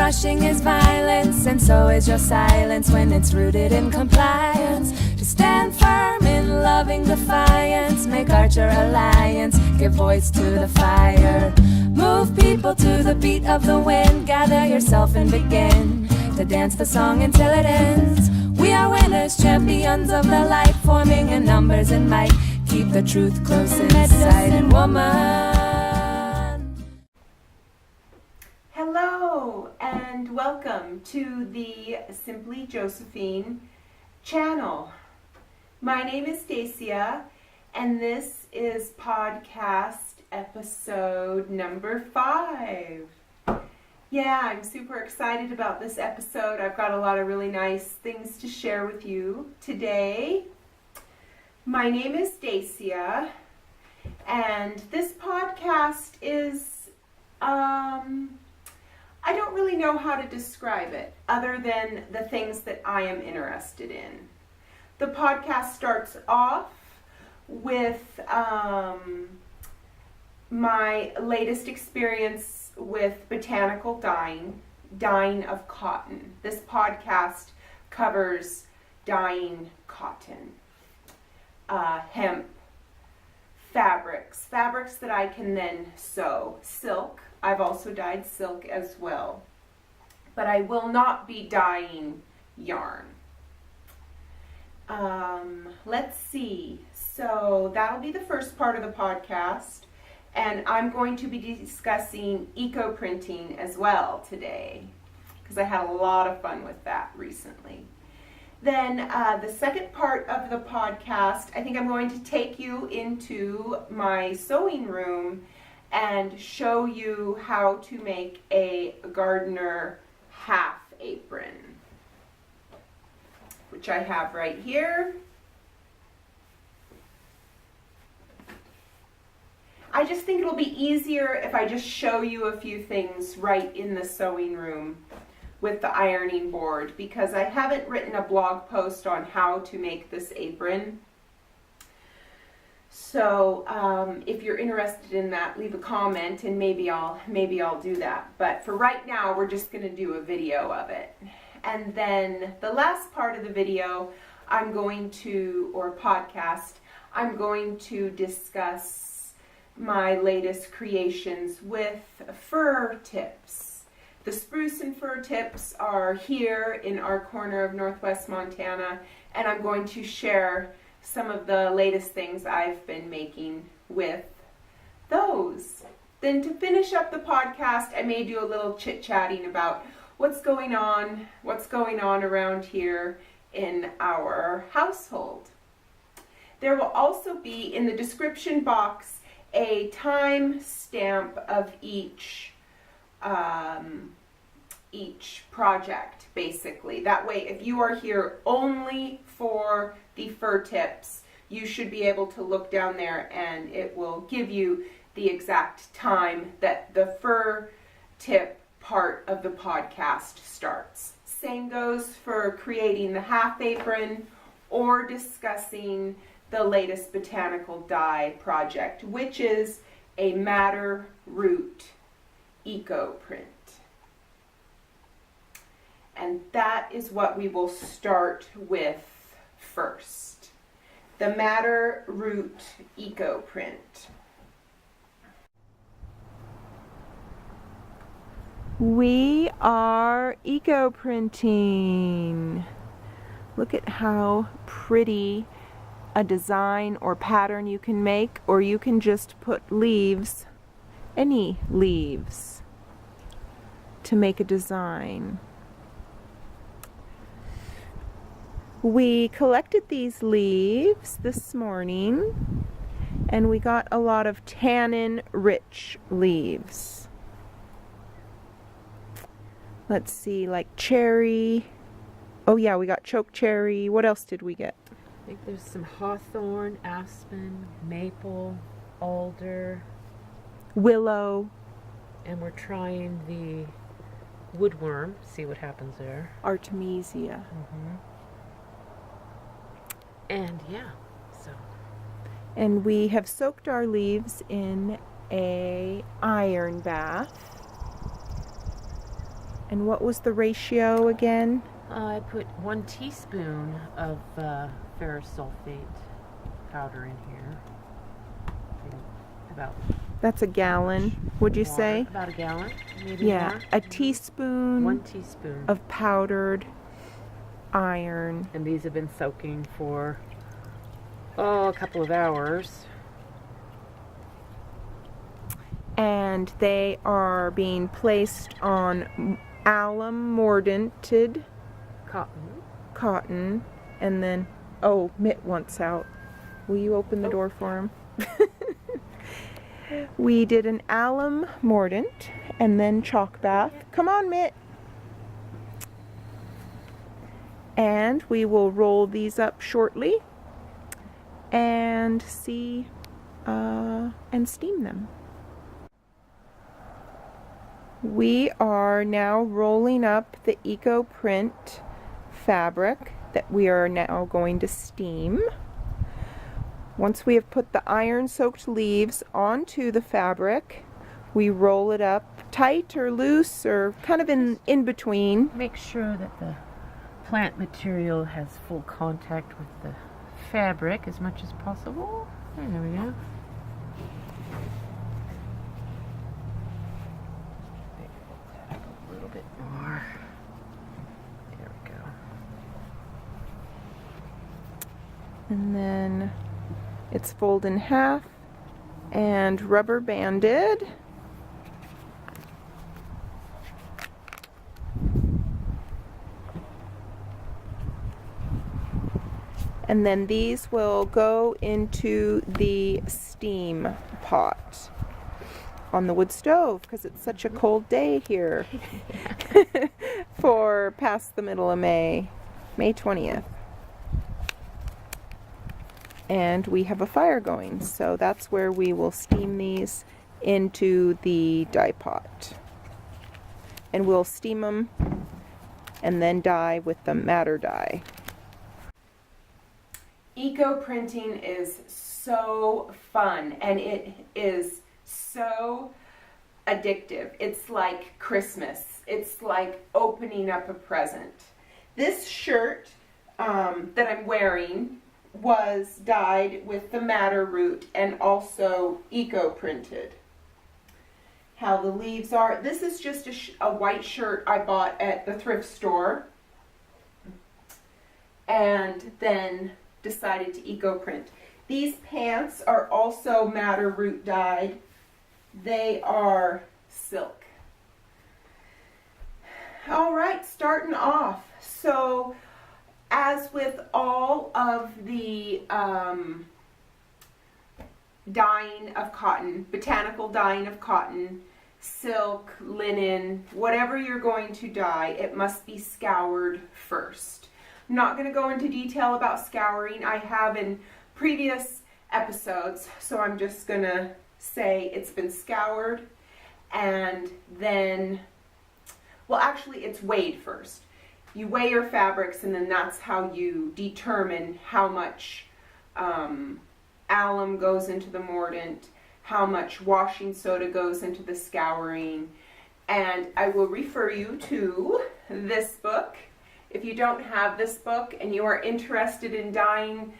blushing is violence, and so is your silence when it's rooted in compliance. To stand firm in loving defiance, make Archer alliance, give voice to the fire. Move people to the beat of the wind, gather yourself and begin to dance the song until it ends. We are winners, champions of the light, forming in numbers and might. Keep the truth close in sight, and woman. Hello and welcome to the Simply Josephine channel. My name is Dacia and this is podcast episode number 5. Yeah, I'm super excited about this episode. I've got a lot of really nice things to share with you today. My name is Dacia and this podcast is I don't really know how to describe it other than the things that I am interested in. The podcast starts off with my latest experience with botanical dyeing of cotton. This podcast covers dyeing cotton, hemp, fabrics that I can then sew, silk. I've also dyed silk as well, but I will not be dyeing yarn. Let's see, so that'll be the first part of the podcast, and I'm going to be discussing eco-printing as well today, because I had a lot of fun with that recently. Then the second part of the podcast, I think I'm going to take you into my sewing room and show you how to make a gardener half apron, which I have right here. I just think it'll be easier if I just show you a few things right in the sewing room with the ironing board, because I haven't written a blog post on how to make this apron. So if you're interested in that, leave a comment and maybe I'll do that. But for right now, we're just going to do a video of it. And then the last part of the video, podcast, I'm going to discuss my latest creations with fir tips. The spruce and fir tips are here in our corner of Northwest Montana, and I'm going to share some of the latest things I've been making with those. Then to finish up the podcast, I may do a little chit-chatting about what's going on around here in our household. There will also be in the description box a time stamp of each project, basically. That way, if you are here only for the fir tips, you should be able to look down there and it will give you the exact time that the fir tip part of the podcast starts. Same goes for creating the half apron or discussing the latest botanical dye project, which is a madder root eco print. And that is what we will start with first. The madder root eco print. We are eco printing. Look at how pretty a design or pattern you can make, or you can just put leaves, any leaves, to make a design. We collected these leaves this morning and we got a lot of tannin-rich leaves. Let's see, like cherry. Oh yeah, we got choke cherry. What else did we get? I think there's some hawthorn, aspen, maple, alder, willow. And we're trying the woodworm, see what happens there. Artemisia. And yeah, so. And we have soaked our leaves in a iron bath. And what was the ratio again? I put 1 teaspoon of ferrous sulfate powder in here. About That's a gallon, would you water, say? about a gallon, maybe Yeah, more. a teaspoon 1 teaspoon of powdered iron. And these have been soaking for a couple of hours. And they are being placed on alum mordanted cotton. And then, oh, Mitt wants out. Will you open the door for him? We did an alum mordant and then chalk bath. Come on, Mitt. And we will roll these up shortly and see and steam them. We are now rolling up the Eco Print fabric that we are now going to steam. Once we have put the iron-soaked leaves onto the fabric, we roll it up tight or loose or kind of in between. Make sure that the plant material has full contact with the fabric as much as possible. There we go. Maybe we'll tap a little bit more. There we go. And then it's folded in half and rubber banded. And then these will go into the steam pot on the wood stove because it's such a cold day here for past the middle of May, May 20th. And we have a fire going, so that's where we will steam these into the dye pot. And we'll steam them and then dye with the madder dye. Eco printing is so fun and it is so addictive. It's like Christmas. It's like opening up a present. This shirt that I'm wearing was dyed with the madder root and also eco printed. How the leaves are. This is just a white shirt I bought at the thrift store and then decided to eco print. These pants are also madder root dyed. They are silk. All right, starting off. So as with all of the dyeing of cotton, botanical dyeing of cotton, silk, linen, whatever you're going to dye, it must be scoured first. I'm not going to go into detail about scouring. I have in previous episodes, so I'm just going to say it's been scoured and then, well, actually it's weighed first. You weigh your fabrics and then that's how you determine how much alum goes into the mordant, how much washing soda goes into the scouring, and I will refer you to this book. If you don't have this book and you are interested in dyeing,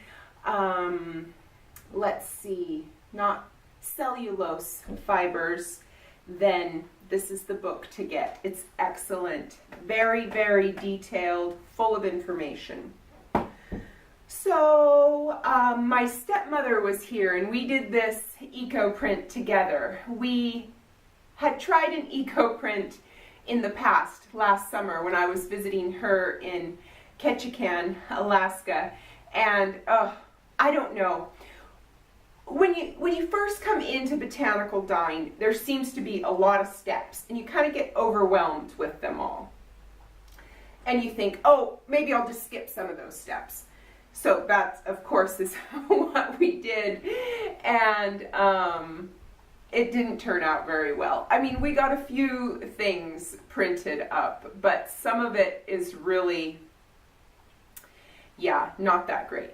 let's see, not cellulose fibers, then this is the book to get. It's excellent. Very, very detailed, full of information. So, my stepmother was here and we did this eco print together. We had tried an eco print in the past, last summer, when I was visiting her in Ketchikan, Alaska, and I don't know. When you first come into botanical dyeing, there seems to be a lot of steps, and you kind of get overwhelmed with them all. And you think, oh, maybe I'll just skip some of those steps. So that, of course, is what we did, and it didn't turn out very well. I mean, we got a few things printed up, but some of it is really, yeah, not that great.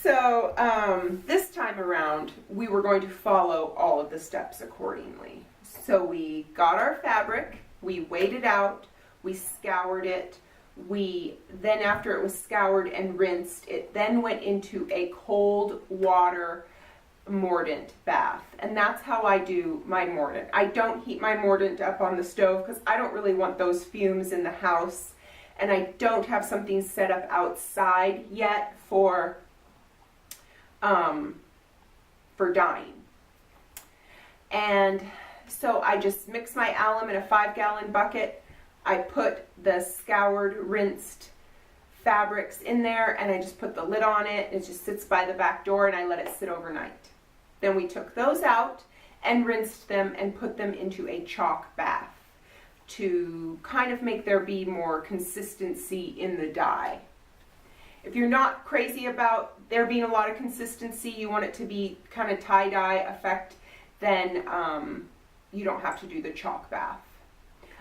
So this time around, we were going to follow all of the steps accordingly. So we got our fabric, we weighed it out, we scoured it, then after it was scoured and rinsed, it then went into a cold water mordant bath. And that's how I do my mordant. I don't heat my mordant up on the stove because I don't really want those fumes in the house, and I don't have something set up outside yet for dyeing. And so I just mix my alum in a 5-gallon bucket. I put the scoured, rinsed fabrics in there, and I just put the lid on it. It just sits by the back door, and I let it sit overnight. Then we took those out and rinsed them and put them into a chalk bath to kind of make there be more consistency in the dye. If you're not crazy about there being a lot of consistency, you want it to be kind of tie-dye effect, then you don't have to do the chalk bath.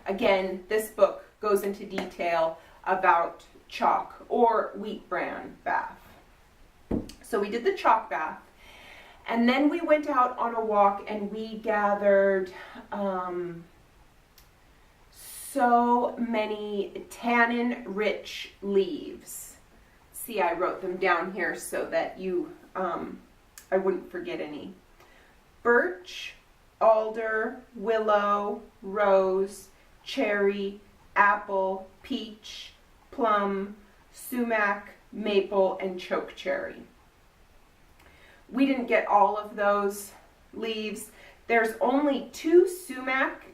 Again, this book goes into detail about chalk or wheat bran bath. So we did the chalk bath, and then we went out on a walk and we gathered so many tannin-rich leaves. See, I wrote them down here so that I wouldn't forget any. Birch, alder, willow, rose, cherry, apple, peach, plum, sumac, maple, and chokecherry. We didn't get all of those leaves. There's only 2 sumac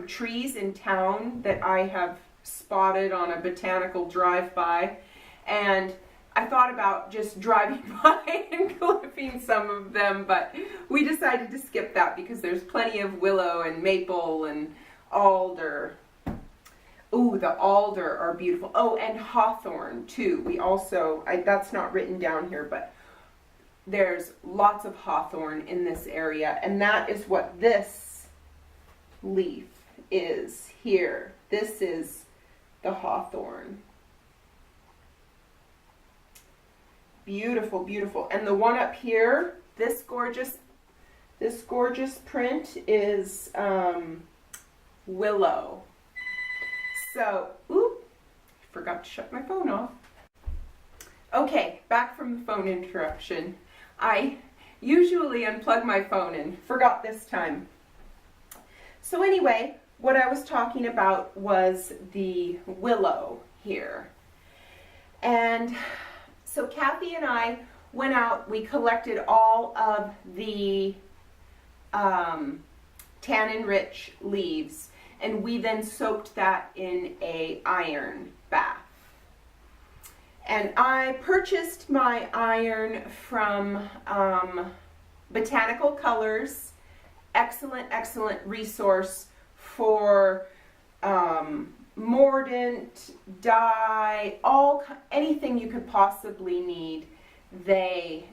trees in town that I have spotted on a botanical drive-by, and I thought about just driving by and clipping some of them, but we decided to skip that because there's plenty of willow and maple and alder. Ooh, the alder are beautiful. Oh, and hawthorn too. We also, that's not written down here, but there's lots of hawthorn in this area, and that is what this leaf is here. This is the hawthorn. Beautiful, beautiful. And the one up here, this gorgeous print is willow. So, forgot to shut my phone off. Okay, back from the phone interruption. I usually unplug my phone and forgot this time. So anyway, what I was talking about was the willow here. And so Kathy and I went out, we collected all of the tannin-rich leaves, and we then soaked that in a iron bath. And I purchased my iron from Botanical Colors. Excellent, excellent resource for mordant, dye, anything you could possibly need. They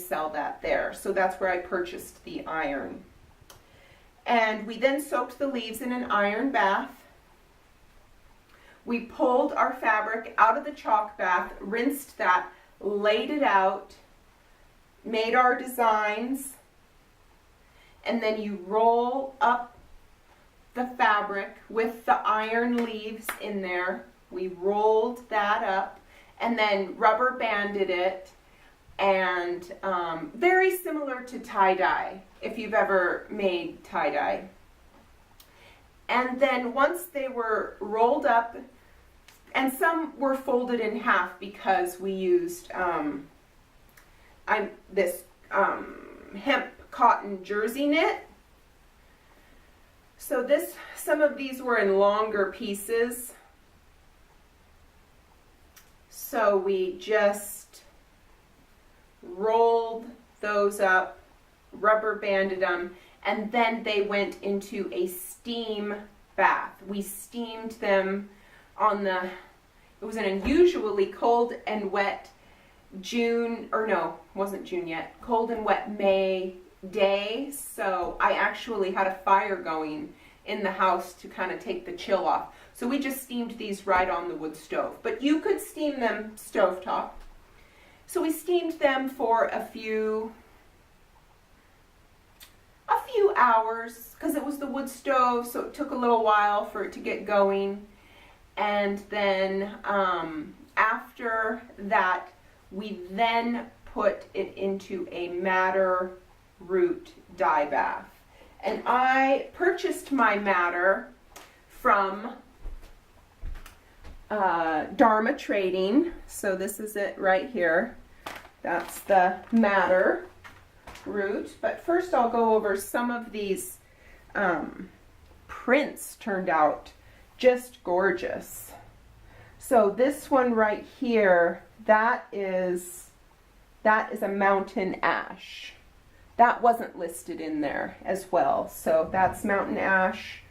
sell that there. So that's where I purchased the iron. And we then soaked the leaves in an iron bath. We pulled our fabric out of the chalk bath, rinsed that, laid it out, made our designs, and then you roll up the fabric with the iron leaves in there. We rolled that up and then rubber banded it, and very similar to tie-dye, if you've ever made tie-dye. And then once they were rolled up, and some were folded in half because we used this hemp cotton jersey knit. So some of these were in longer pieces. So we just rolled those up, rubber banded them, and then they went into a steam bath. We steamed them it was an unusually cold and wet cold and wet May day. So I actually had a fire going in the house to kind of take the chill off. So we just steamed these right on the wood stove. But you could steam them stovetop. So we steamed them for a few few hours because it was the wood stove, so it took a little while for it to get going. And then after that, we then put it into a madder root dye bath. And I purchased my madder from Dharma Trading. So this is it right here. That's the madder root. But first I'll go over some of these prints. Turned out just gorgeous. So this one right here, that is a mountain ash. That wasn't listed in there as well. So that's mountain ash.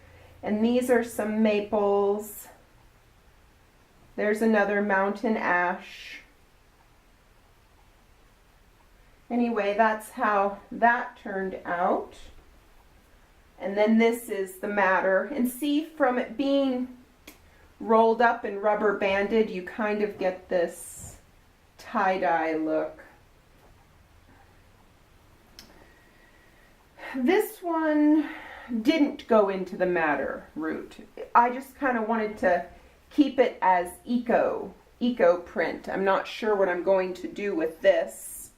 And these are some maples. There's another mountain ash. Anyway, that's how that turned out. And then this is the madder. And see, from it being rolled up and rubber banded, you kind of get this tie-dye look. This one didn't go into the madder root. I just kind of wanted to keep it as eco print. I'm not sure what I'm going to do with this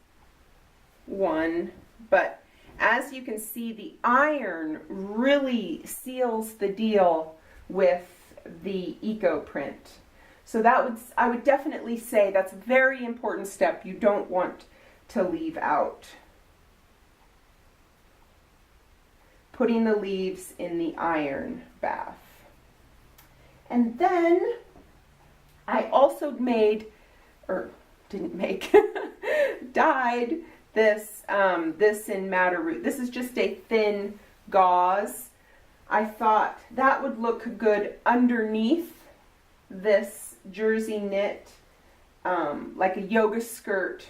one, but as you can see, the iron really seals the deal with the eco print. So I would definitely say that's a very important step you don't want to leave out. Putting the leaves in the iron bath. And then I also dyed this in madder root. This is just a thin gauze. I thought that would look good underneath this jersey knit, like a yoga skirt,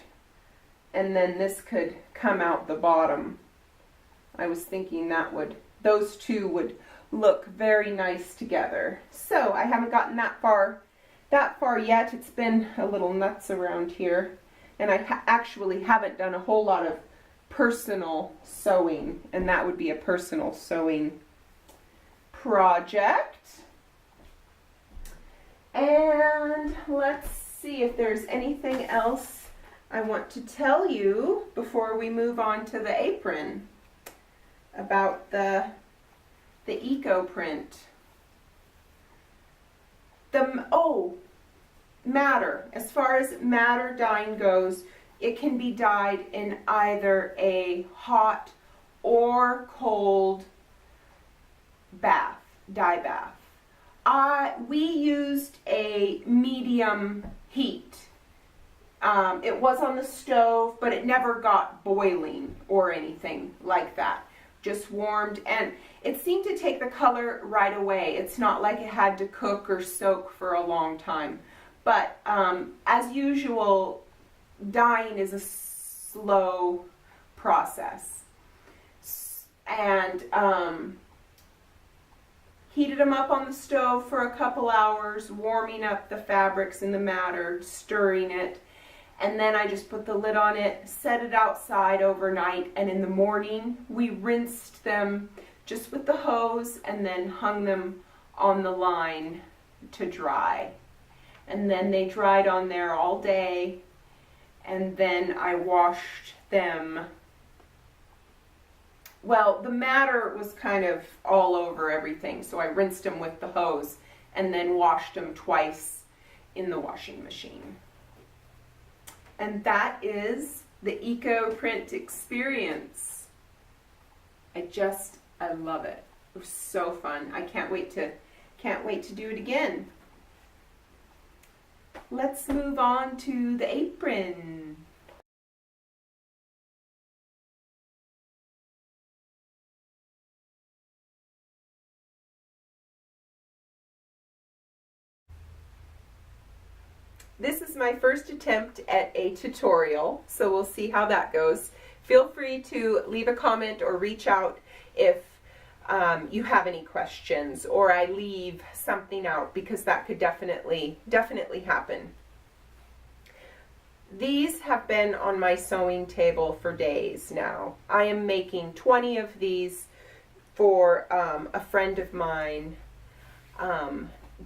and then this could come out the bottom. I was thinking those two would look very nice together. So I haven't gotten that far yet. It's been a little nuts around here, and I actually haven't done a whole lot of personal sewing, and that would be a personal sewing project. And let's see if there's anything else I want to tell you before we move on to the apron about the eco print. Madder. As far as madder dyeing goes, it can be dyed in either a hot or cold dye bath. We used a medium heat. It was on the stove, but it never got boiling or anything like that. Just warmed, and it seemed to take the color right away. It's not like it had to cook or soak for a long time. But as usual, dyeing is a slow process. And heated them up on the stove for a couple hours, warming up the fabrics in the madder, stirring it. And then I just put the lid on it, set it outside overnight, and in the morning we rinsed them just with the hose and then hung them on the line to dry. And then they dried on there all day, and then I washed them. Well, the madder was kind of all over everything, so I rinsed them with the hose and then washed them twice in the washing machine. And that is the eco print experience. I love it. It was so fun. I can't wait to do it again. Let's move on to the apron. This is my first attempt at a tutorial, so we'll see how that goes. Feel free to leave a comment or reach out if you have any questions, or I leave something out, because that could definitely happen. These have been on my sewing table for days now. I am making 20 of these for a friend of mine,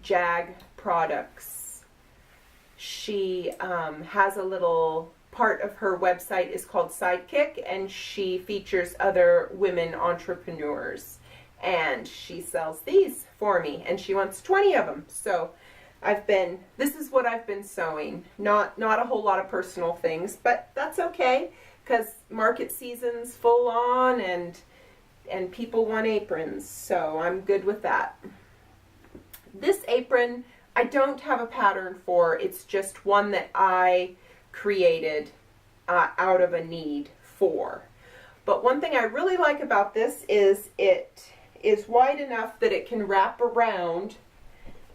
Jag Products. She has a little part of her website is called Sidekick, and she features other women entrepreneurs. And she sells these for me, and she wants 20 of them. So this is what I've been sewing. Not a whole lot of personal things, but that's okay, because market season's full on, and people want aprons, so I'm good with that. This apron, I don't have a pattern for. It's just one that I created out of a need for. But one thing I really like about this is it is wide enough that it can wrap around,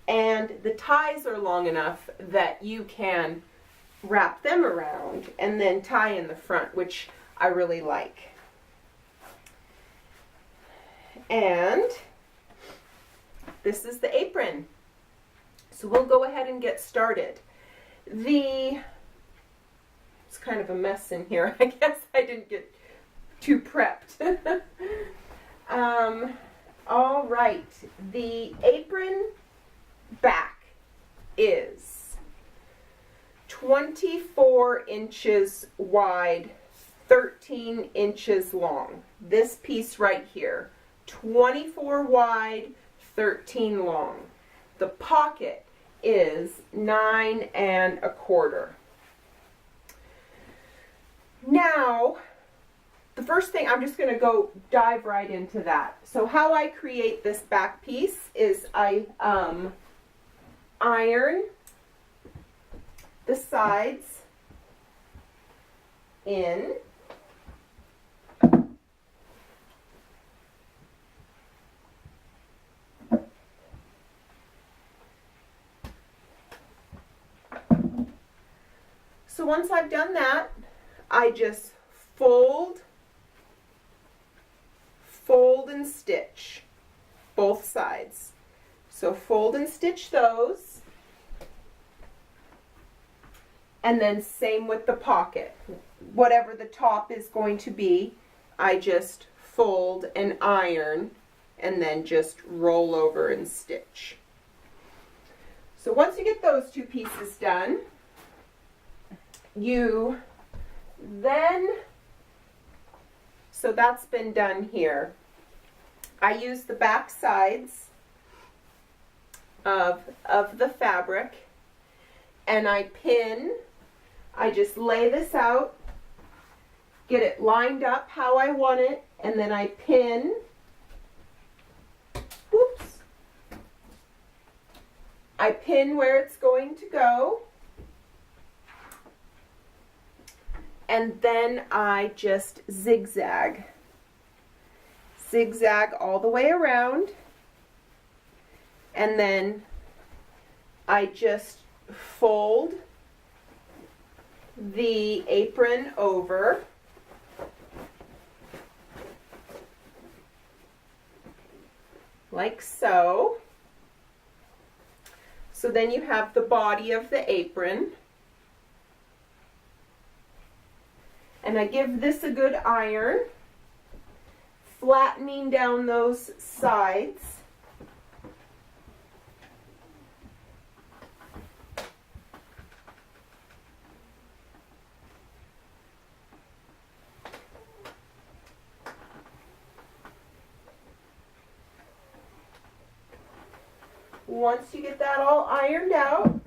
and the ties are long enough that you can wrap them around and then tie in the front, which I really like. And this is the apron. So we'll go ahead and get started. It's kind of a mess in here. I guess I didn't get too prepped. All right, the apron back is 24 inches wide, 13 inches long. This piece right here, 24 wide, 13 long. The pocket is 9 1/4. Now, the first thing, I'm just going to go dive right into that. So how I create this back piece is I iron the sides in. So once I've done that, I just fold and stitch both sides. So fold and stitch those, and then same with the pocket. Whatever the top is going to be, I just fold and iron, and then just roll over and stitch. So once you get those two pieces done, so that's been done here. I use the back sides of the fabric, and I just lay this out, get it lined up how I want it, and then I pin, I pin where it's going to go, and then I just zigzag all the way around, and then I just fold the apron over, like so. So then you have the body of the apron. And I give this a good iron, flattening down those sides. Once you get that all ironed out,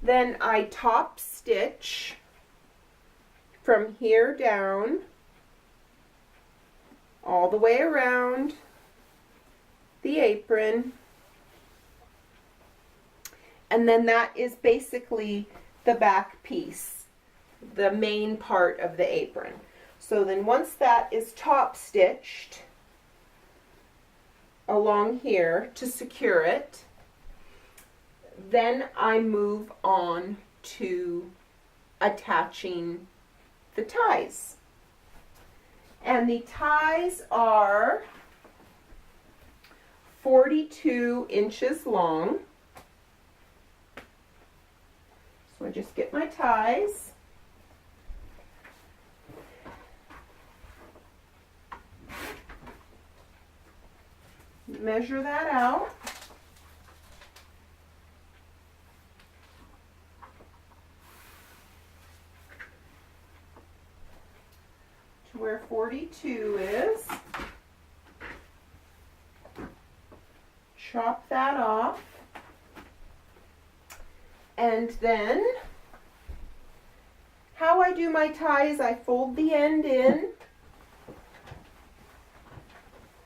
then I top stitch from here down all the way around the apron, and then that is basically the back piece, the main part of the apron. So then once that is top stitched along here to secure it, then I move on to attaching the ties. And the ties are 42 inches long. So I just get my ties. Measure that out. To where 42 is. Chop that off. And then how I do my tie is I fold the end in,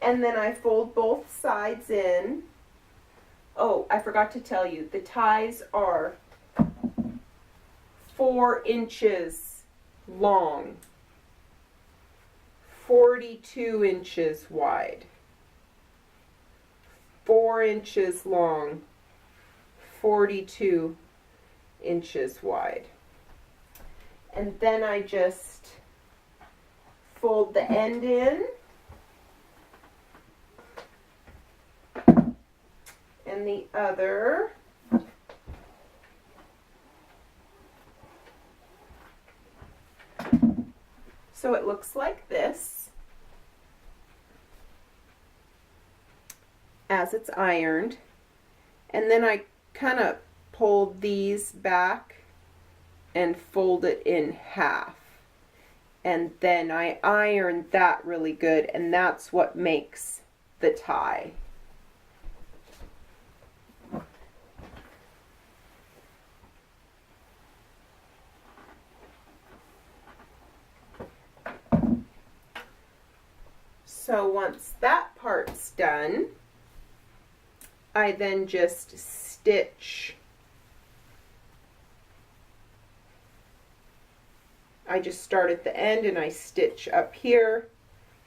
and then I fold both sides in. Oh, I forgot to tell you, the ties are 4 inches long, 42 inches wide, 4 inches long, 42 inches wide. And then I just fold the end in and the other. So it looks like this as it's ironed. And then I kind of pull these back and fold it in half. And then I iron that really good, and that's what makes the tie. So once that part's done, I then just stitch. I just start at the end and I stitch up here,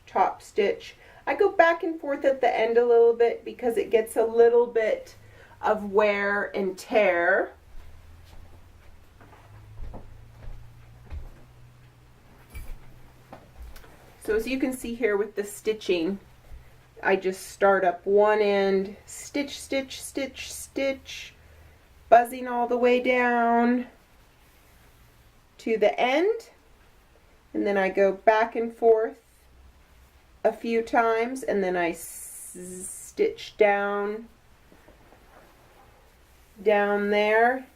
top stitch. I go back and forth at the end a little bit because it gets a little bit of wear and tear. So as you can see here with the stitching, I just start up one end, stitch, stitch, stitch, stitch, buzzing all the way down to the end, and then I go back and forth a few times, and then I stitch down there,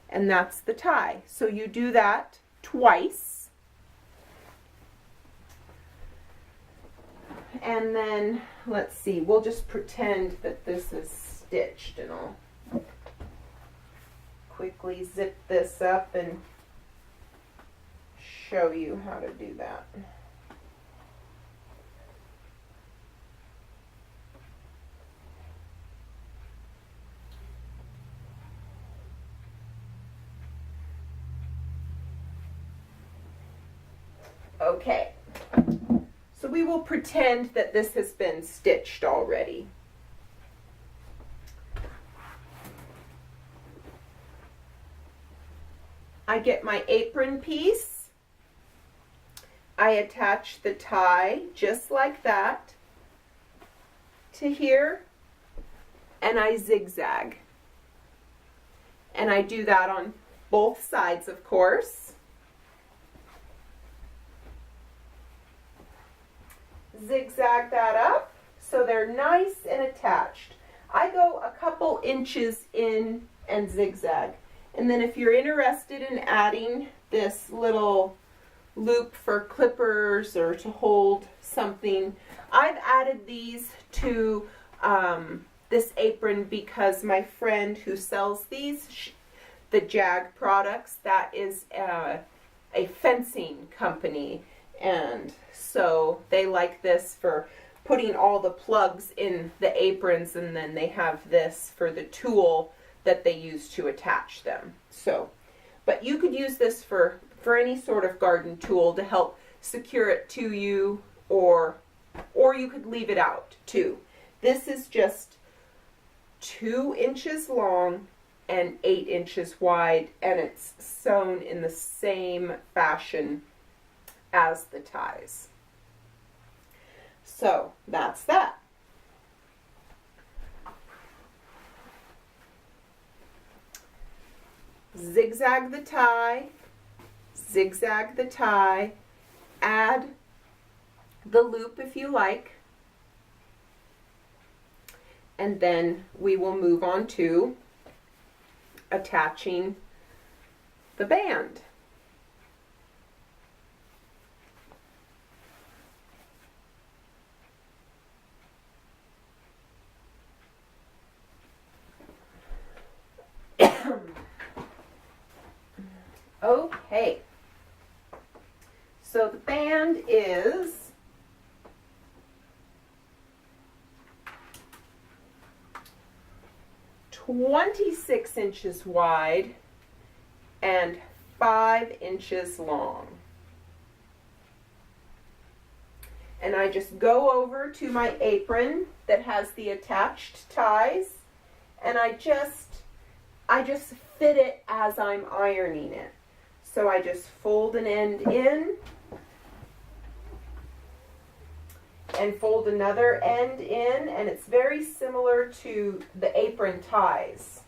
and that's the tie. So you do that twice. And then, let's see, we'll just pretend that this is stitched, and I'll quickly zip this up and show you how to do that. Okay. So we will pretend that this has been stitched already. I get my apron piece. I attach the tie just like that to here, and I zigzag. And I do that on both sides, of course. Zigzag that up so they're nice and attached. I go a couple inches in and zigzag. And then if you're interested in adding this little loop for clippers or to hold something, I've added these to this apron because my friend who sells these, the Jag products, that is a fencing company. And so they like this for putting all the plugs in the aprons, and then they have this for the tool that they use to attach them. So, but you could use this for any sort of garden tool to help secure it to you, or you could leave it out too. This is just 2 inches long and 8 inches wide, and it's sewn in the same fashion as the ties. So that's that. zigzag the tie, add the loop if you like, and then we will move on to attaching the band. Okay, so the band is 26 inches wide and 5 inches long. And I just go over to my apron that has the attached ties, and I just fit it as I'm ironing it. So I just fold an end in and fold another end in, and it's very similar to the apron ties.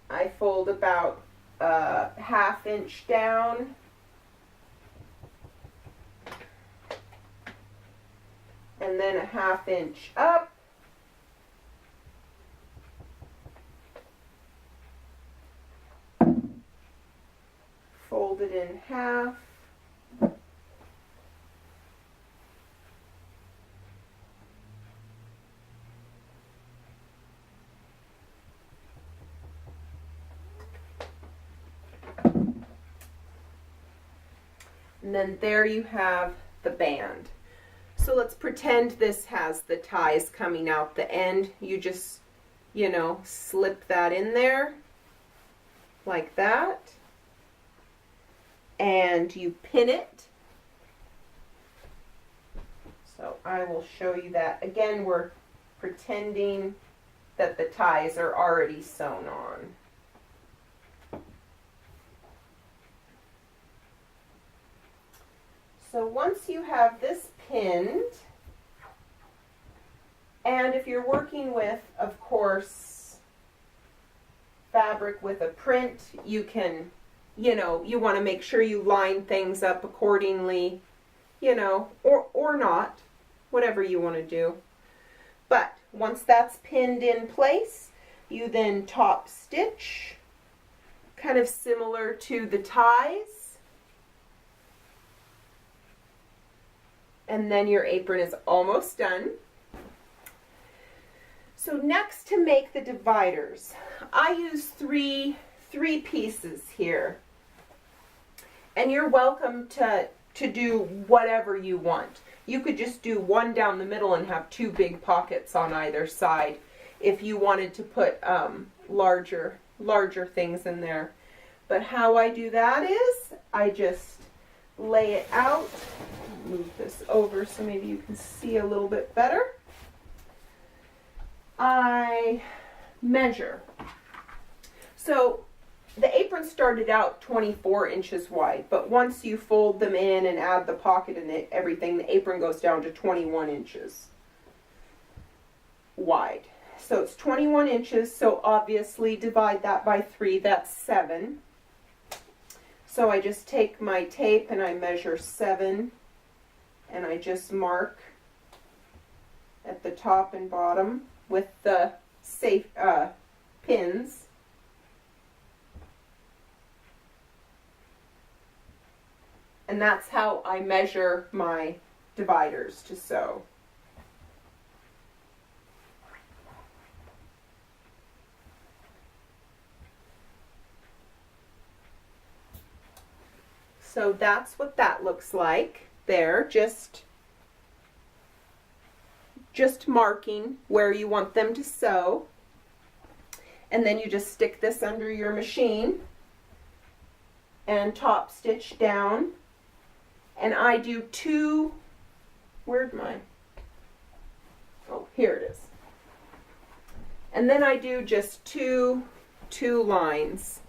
I fold about a ½ inch down and then a ½ inch up. Fold it in half. And then there you have the band. So let's pretend this has the ties coming out the end. You just, slip that in there like that. And you pin it. So I will show you that. Again, we're pretending that the ties are already sewn on. So once you have this pinned, and if you're working with, of course, fabric with a print, you can, you want to make sure you line things up accordingly, or not, whatever you want to do. But once that's pinned in place, you then top stitch, kind of similar to the ties. And then your apron is almost done. So next, to make the dividers, I use three pieces here. And you're welcome to do whatever you want. You could just do one down the middle and have 2 big pockets on either side if you wanted to put larger things in there. But how I do that is I just lay it out. Move this over so maybe you can see a little bit better. I measure. So the apron started out 24 inches wide, but once you fold them in and add the pocket and everything, the apron goes down to 21 inches wide. So it's 21 inches, so obviously divide that by 3, that's 7. So I just take my tape and I measure 7, and I just mark at the top and bottom with the safe pins. And that's how I measure my dividers to sew. So that's what that looks like there, just marking where you want them to sew. And then you just stick this under your machine and top stitch down. And I do 2, where'd my, oh, here it is. And then I do just two lines.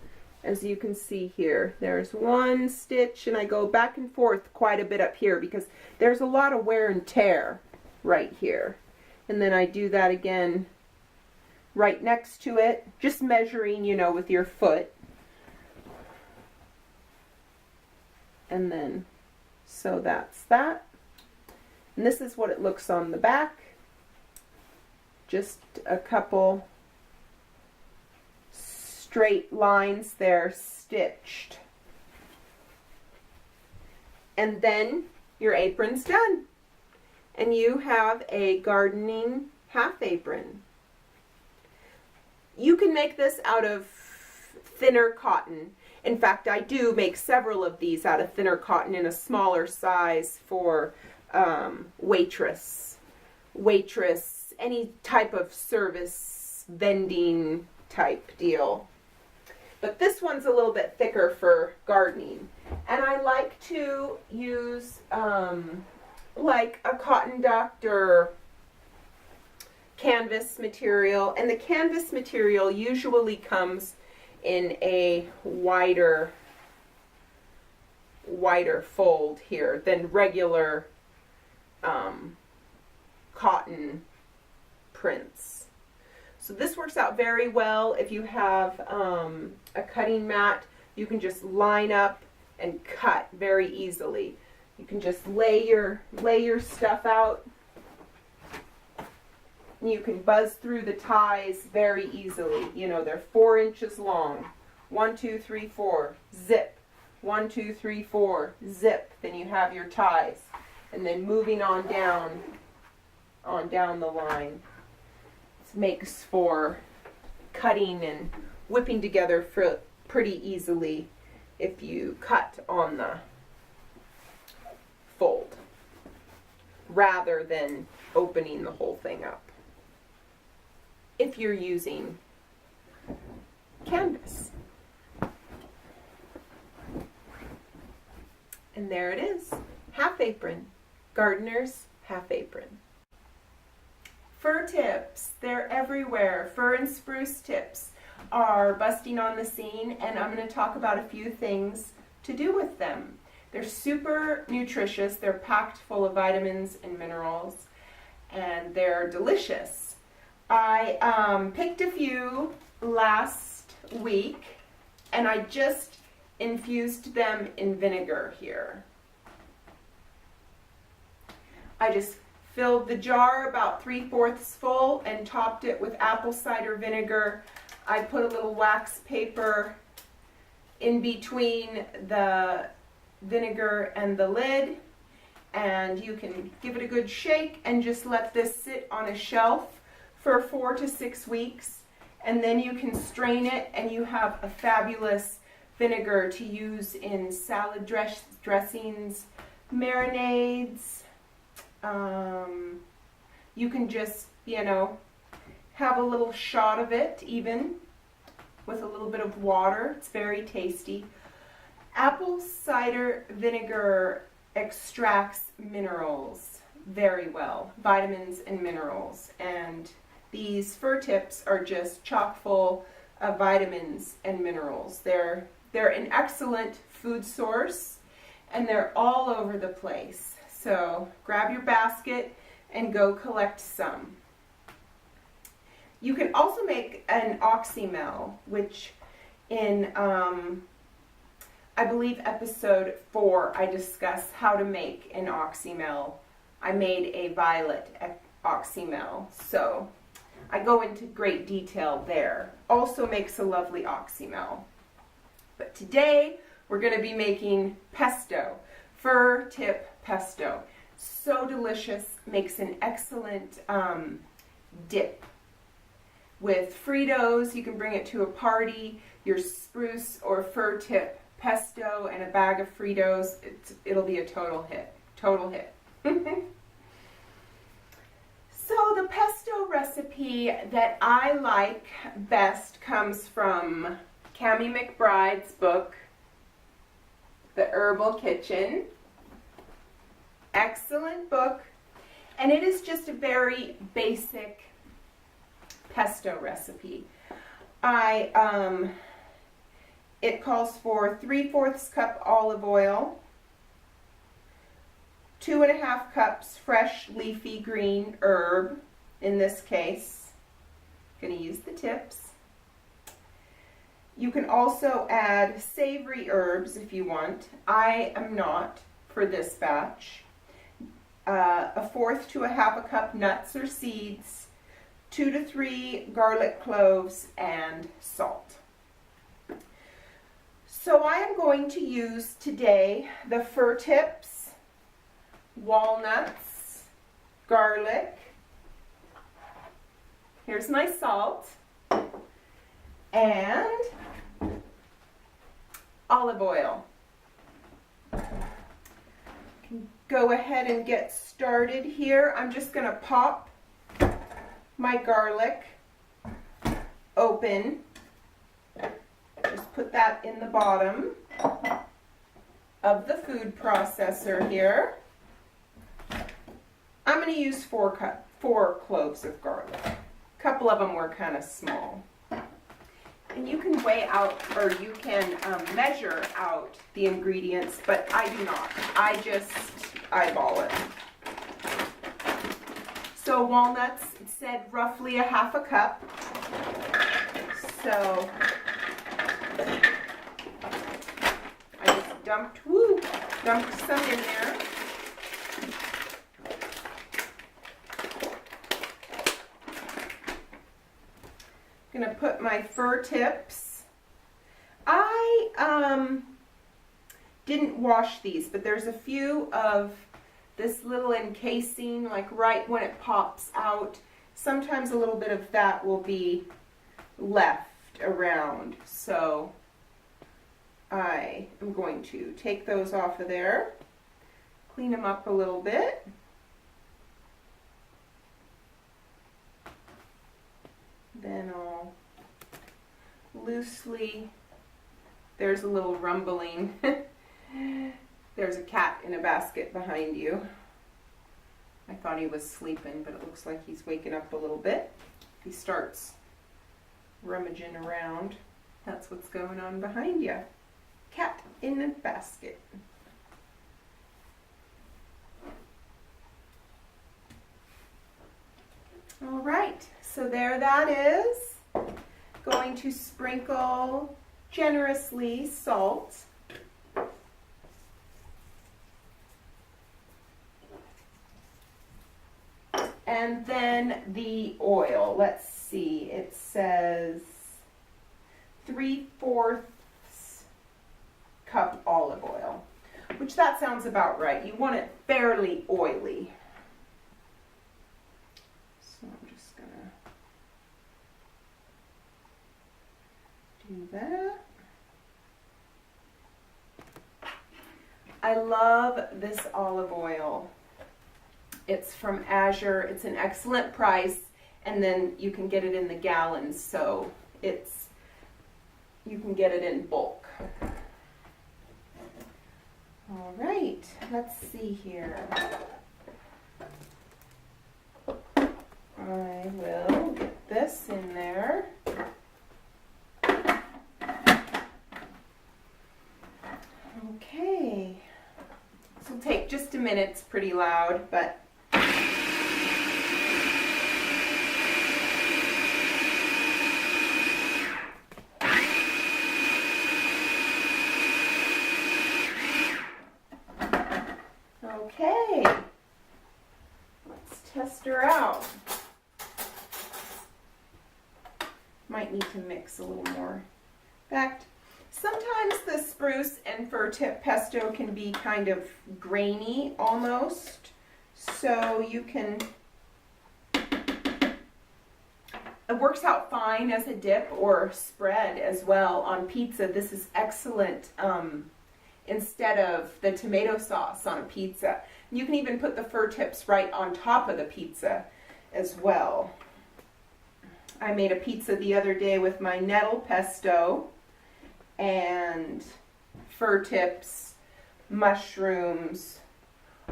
As you can see here, there's 1 stitch, and I go back and forth quite a bit up here because there's a lot of wear and tear right here. And then I do that again right next to it, just measuring, with your foot. And then, so that's that. And this is what it looks on the back. Just a couple straight lines there stitched. And then your apron's done. And you have a gardening half apron. You can make this out of thinner cotton. In fact, I do make several of these out of thinner cotton in a smaller size for waitress, any type of service vending type deal. But this one's a little bit thicker for gardening. And I like to use like a cotton duct or canvas material. And the canvas material usually comes in a wider fold here than regular cotton prints. So this works out very well if you have a cutting mat. You can just line up and cut very easily. You can just lay your stuff out. You can buzz through the ties very easily. They're 4 inches long. 1, 2, 3, 4, zip. 1, 2, 3, 4, zip. Then you have your ties. And then moving on down the line. This makes for cutting and whipping together pretty easily if you cut on the fold rather than opening the whole thing up if you're using canvas. And there it is, half apron, gardener's half apron. Fir tips, they're everywhere. Fir and spruce tips are busting on the scene, and I'm going to talk about a few things to do with them. They're super nutritious, they're packed full of vitamins and minerals, and they're delicious. I picked a few last week, and I just infused them in vinegar here. I just filled the jar about 3/4 full and topped it with apple cider vinegar. I put a little wax paper in between the vinegar and the lid, and you can give it a good shake and just let this sit on a shelf for 4 to 6 weeks, and then you can strain it and you have a fabulous vinegar to use in salad dressings, marinades. You can just, have a little shot of it even with a little bit of water. It's very tasty. Apple cider vinegar extracts minerals very well, vitamins and minerals, and these fir tips are just chock full of vitamins and minerals. They're an excellent food source, and they're all over the place. So grab your basket and go collect some. You can also make an oxymel, which in I believe episode 4 I discuss how to make an oxymel. I made a violet oxymel, so I go into great detail there. Also makes a lovely oxymel. But today we're going to be making pesto, fir tip pesto. So delicious, makes an excellent dip. With Fritos, you can bring it to a party, your spruce or fir tip pesto and a bag of Fritos, it'll be a total hit. Total hit. So the pesto recipe that I like best comes from Cammie McBride's book, The Herbal Kitchen. Excellent book, and it is just a very basic pesto recipe. It calls for 3/4 cup olive oil, 2.5 cups fresh leafy green herb, in this case. going to use the tips. You can also add savory herbs if you want. I am not for this batch. 1/4 to 1/2 cup nuts or seeds, 2 to 3 garlic cloves, and salt. So I am going to use today the fir tips, walnuts, garlic, here's my salt, and olive oil. Go ahead and get started here. I'm just going to pop my garlic open. Just put that in the bottom of the food processor here. I'm going to use 4 cloves of garlic. A couple of them were kind of small. And you can weigh out, or you can measure out the ingredients, but I do not. I just eyeball it. So walnuts, it said roughly 1/2 cup. So I just dumped some in there. I'm going to put my fir tips. I didn't wash these, but there's a few of this little encasing, like right when it pops out. Sometimes a little bit of that will be left around. So I am going to take those off of there, clean them up a little bit. Then I'll loosely, there's a little rumbling. There's a cat in a basket behind you. I thought he was sleeping, but it looks like he's waking up a little bit. He starts rummaging around. That's what's going on behind you. Cat in a basket. All right, so there that is. Going to sprinkle generously salt. And then the oil. Let's see, it says 3/4 cup olive oil, which that sounds about right. You want it fairly oily. So I'm just gonna do that. I love this olive oil. It's from Azure. It's an excellent price, and then you can get it in the gallons, so you can get it in bulk. All right, let's see here. I will get this in there. Okay. This will take just a minute. It's pretty loud, but okay, let's test her out. Might need to mix a little more. In fact, sometimes the spruce and fir tip pesto can be kind of grainy almost, so you can, it works out fine as a dip or spread as well on pizza. This is excellent instead of the tomato sauce on a pizza. You can even put the fir tips right on top of the pizza as well. I made a pizza the other day with my nettle pesto and fir tips, mushrooms.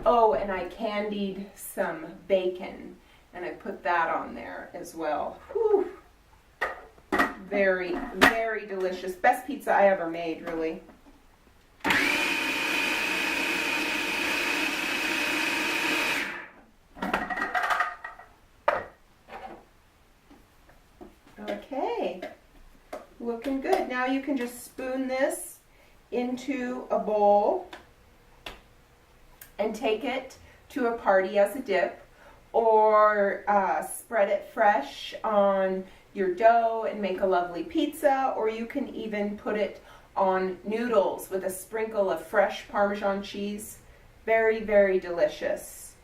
Oh, and I candied some bacon and I put that on there as well. Whew. Very, very delicious. Best pizza I ever made, really. now you can just spoon this into a bowl and take it to a party as a dip, or spread it fresh on your dough and make a lovely pizza, or you can even put it on noodles with a sprinkle of fresh Parmesan cheese. Very, very delicious.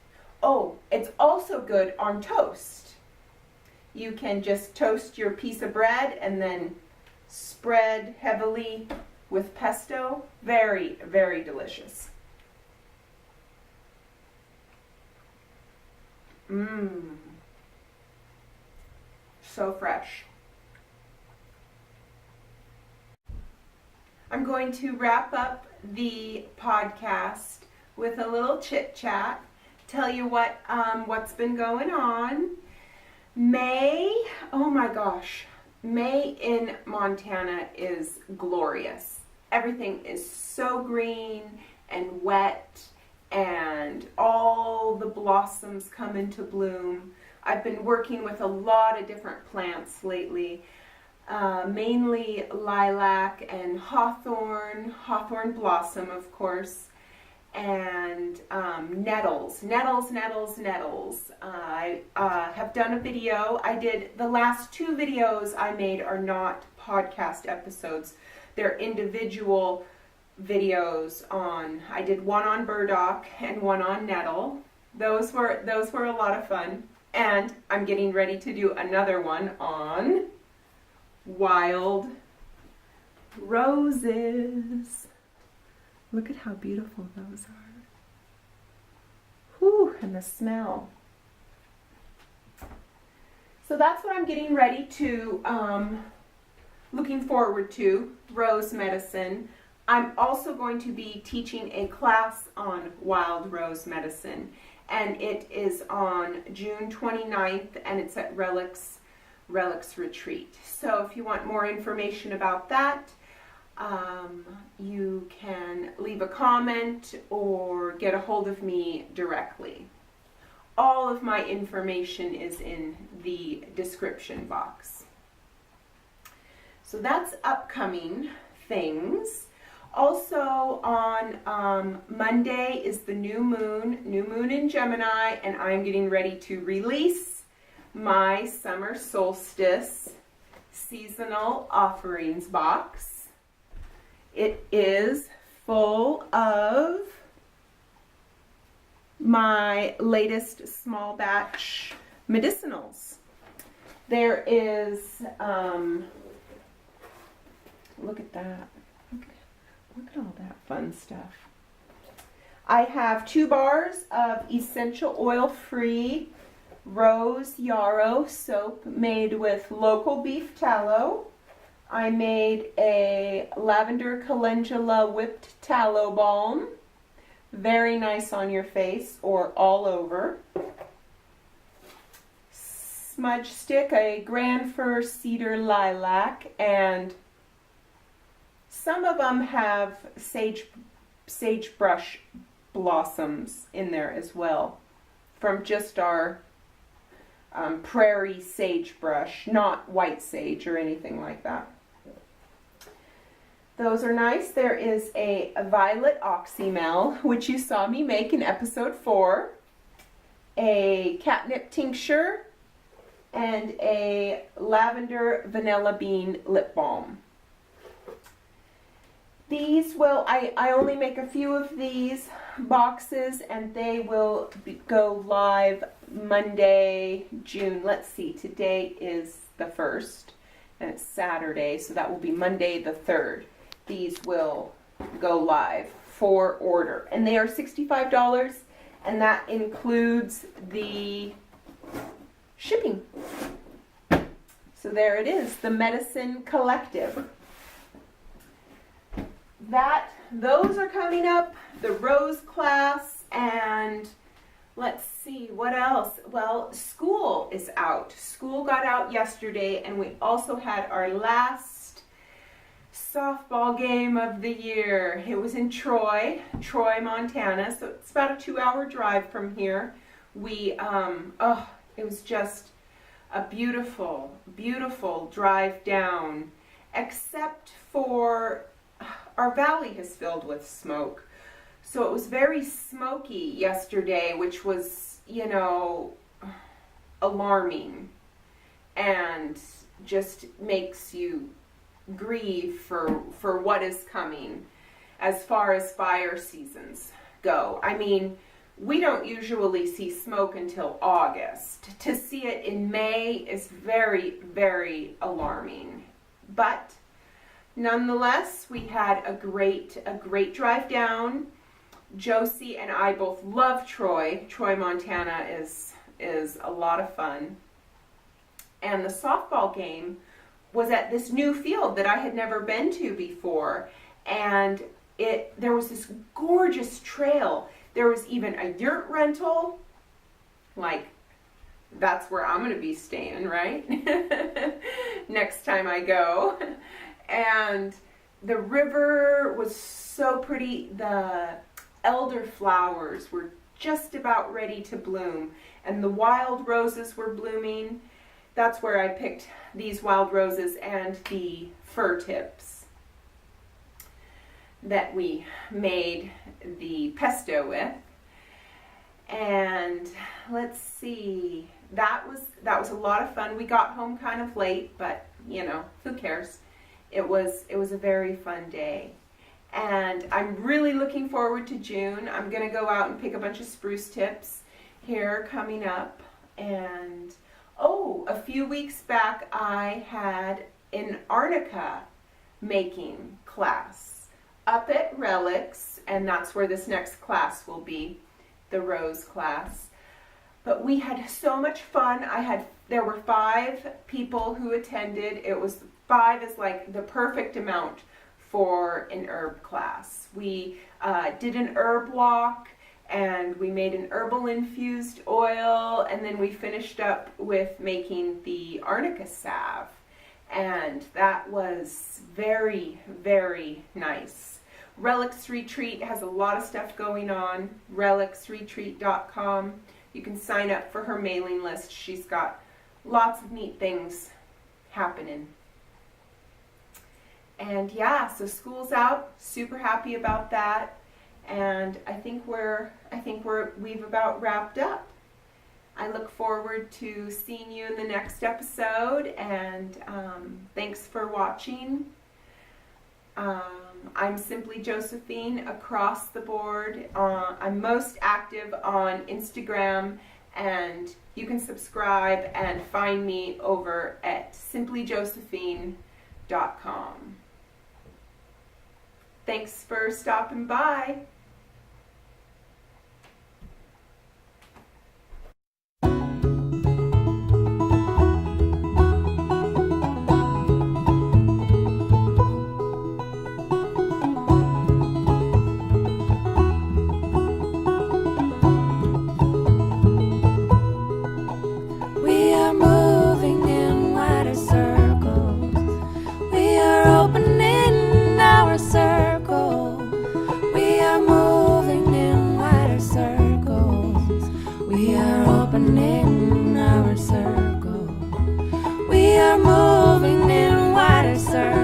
Oh, it's also good on toast. You can just toast your piece of bread and then spread heavily with pesto. Very, very delicious. Mmm. So fresh. I'm going to wrap up the podcast with a little chit chat. Tell you what's been going on. May, oh my gosh, May in Montana is glorious. Everything is so green and wet, and all the blossoms come into bloom. I've been working with a lot of different plants lately, mainly lilac and hawthorn blossom, of course, and nettles. I have done a video. The last 2 videos I made are not podcast episodes. They're individual videos I did one on burdock and one on nettle. Those were a lot of fun. And I'm getting ready to do another one on wild roses. Look at how beautiful those are. Whew, and the smell. So that's what I'm getting ready to, looking forward to, rose medicine. I'm also going to be teaching a class on wild rose medicine, and it is on June 29th, and it's at Relics Retreat. So if you want more information about that, you can leave a comment or get a hold of me directly. All of my information is in the description box. So that's upcoming things. Also on Monday is the new moon in Gemini, and I'm getting ready to release my summer solstice seasonal offerings box. It is full of my latest small batch medicinals. There is, look at that. Look at all that fun stuff. I have 2 bars of essential oil-free rose yarrow soap made with local beef tallow. I made a lavender calendula whipped tallow balm. Very nice on your face or all over. Smudge stick, a grand fir cedar lilac, and some of them have sagebrush blossoms in there as well, from just our prairie sagebrush, not white sage or anything like that. Those are nice. There is a violet oxymel, which you saw me make in episode 4, a catnip tincture, and a lavender vanilla bean lip balm. These will, I only make a few of these boxes, and they will go live Monday, June. Let's see, today is the 1st, and it's Saturday, so that will be Monday the 3rd. These will go live for order, and they are $65, and that includes the shipping. So there it is, the Medicine Collective. Those are coming up, the Rose class, and let's see, what else? Well, school is out. School got out yesterday, and we also had our last softball game of the year. It was in Troy, Montana, so it's about a 2-hour drive from here. It was just a beautiful, beautiful drive down. except for our valley is filled with smoke. So it was very smoky yesterday, which was, alarming and just makes you grieve for what is coming as far as fire seasons go. I mean, we don't usually see smoke until August. To see it in May is very, very alarming. But nonetheless, we had a great drive down. Josie and I both love Troy. Troy, Montana is a lot of fun. And the softball game was at this new field that I had never been to before. And there was this gorgeous trail. There was even a yurt rental. Like, that's where I'm going to be staying, right? Next time I go. And the river was so pretty. The elder flowers were just about ready to bloom, and the wild roses were blooming. That's where I picked these wild roses and the fir tips that we made the pesto with. And let's see, that was a lot of fun. We got home kind of late, but who cares? It was a very fun day. And I'm really looking forward to June. I'm going to go out and pick a bunch of spruce tips here coming up. And a few weeks back I had an arnica making class up at Relics, and that's where this next class will be, the rose class. But we had so much fun. There were 5 people who attended. 5 is like the perfect amount for an herb class. We did an herb walk, and we made an herbal infused oil, and then we finished up with making the arnica salve. And that was very, very nice. Relics Retreat has a lot of stuff going on. relicsretreat.com. You can sign up for her mailing list. She's got lots of neat things happening. And yeah, so school's out. Super happy about that. And I think we've about wrapped up. I look forward to seeing you in the next episode, and thanks for watching. I'm Simply Josephine across the board. I'm most active on Instagram, and you can subscribe and find me over at simplyjosephine.com. Thanks for stopping by. We are moving in wider circles. We are opening our circle. We are moving in wider circles. We are opening our circle. We are moving in wider circles.